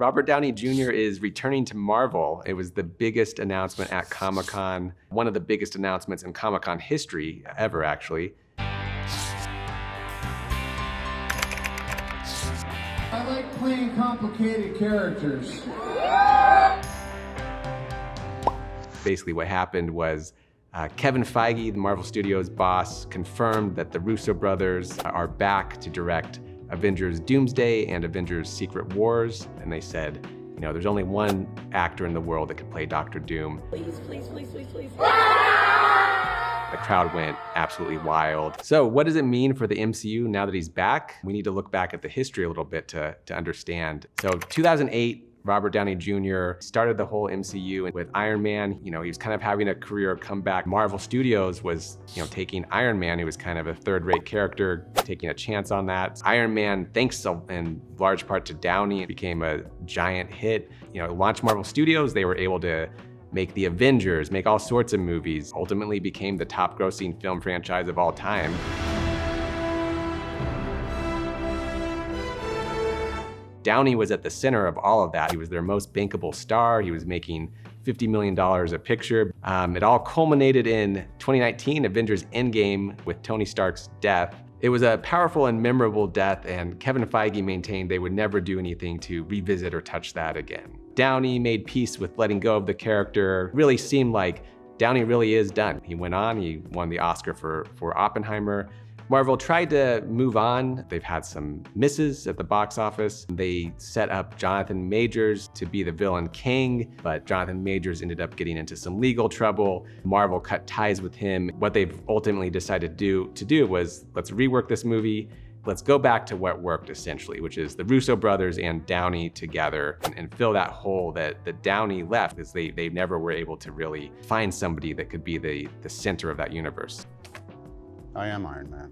Robert Downey Jr. is returning to Marvel. It was the biggest announcement at Comic-Con, one of the biggest announcements in Comic-Con history ever, actually. I like playing complicated characters. Basically what happened was Kevin Feige, the Marvel Studios boss, confirmed that the Russo brothers are back to direct Avengers Doomsday and Avengers Secret Wars. And they said, you know, there's only one actor in the world that could play Dr. Doom. Please, please, please, please, please. The crowd went absolutely wild. So what does it mean for the MCU now that he's back? We need to look back at the history a little bit to understand. So 2008, Robert Downey Jr. started the whole MCU with Iron Man. You know, he was kind of having a career comeback. Marvel Studios was, you know, taking Iron Man, who was kind of a third-rate character, taking a chance on that. Iron Man, thanks in large part to Downey, became a giant hit. You know, launched Marvel Studios, they were able to make the Avengers, make all sorts of movies, ultimately became the top grossing film franchise of all time. Downey was at the center of all of that. He was their most bankable star. He was making $50 million a picture. It all culminated in 2019, Avengers Endgame, with Tony Stark's death. It was a powerful and memorable death, and Kevin Feige maintained they would never do anything to revisit or touch that again. Downey made peace with letting go of the character. Really seemed like Downey really is done. He went on, he won the Oscar for Oppenheimer. Marvel tried to move on. They've had some misses at the box office. They set up Jonathan Majors to be the villain king, but Jonathan Majors ended up getting into some legal trouble. Marvel cut ties with him. What they've ultimately decided to do was, let's rework this movie. Let's go back to what worked essentially, which is the Russo brothers and Downey together and fill that hole that Downey left, because they never were able to really find somebody that could be the center of that universe. I am Iron Man.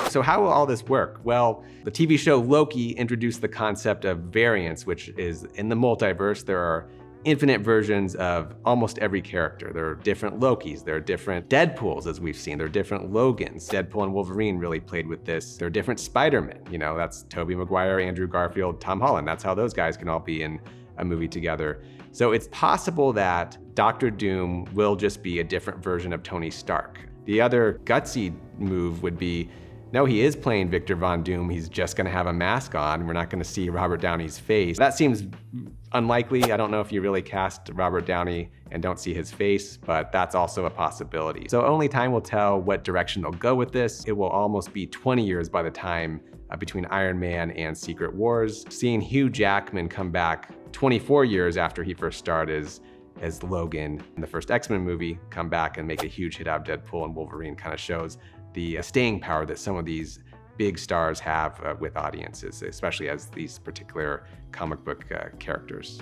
So how will all this work? Well, the TV show Loki introduced the concept of variants, which is in the multiverse, there are infinite versions of almost every character. There are different Lokis, there are different Deadpools, as we've seen, there are different Logans. Deadpool and Wolverine really played with this. There are different Spider-Men, you know, that's Tobey Maguire, Andrew Garfield, Tom Holland. That's how those guys can all be in a movie together. So it's possible that Dr. Doom will just be a different version of Tony Stark. The other gutsy move would be, no, he is playing Victor Von Doom. He's just gonna have a mask on. We're not gonna see Robert Downey's face. That seems unlikely. I don't know if you really cast Robert Downey and don't see his face, but that's also a possibility. So only time will tell what direction they'll go with this. It will almost be 20 years by the time between Iron Man and Secret Wars. Seeing Hugh Jackman come back 24 years after he first started as Logan in the first X-Men movie, come back and make a huge hit out of Deadpool and Wolverine kind of shows the staying power that some of these big stars have with audiences, especially as these particular comic book characters.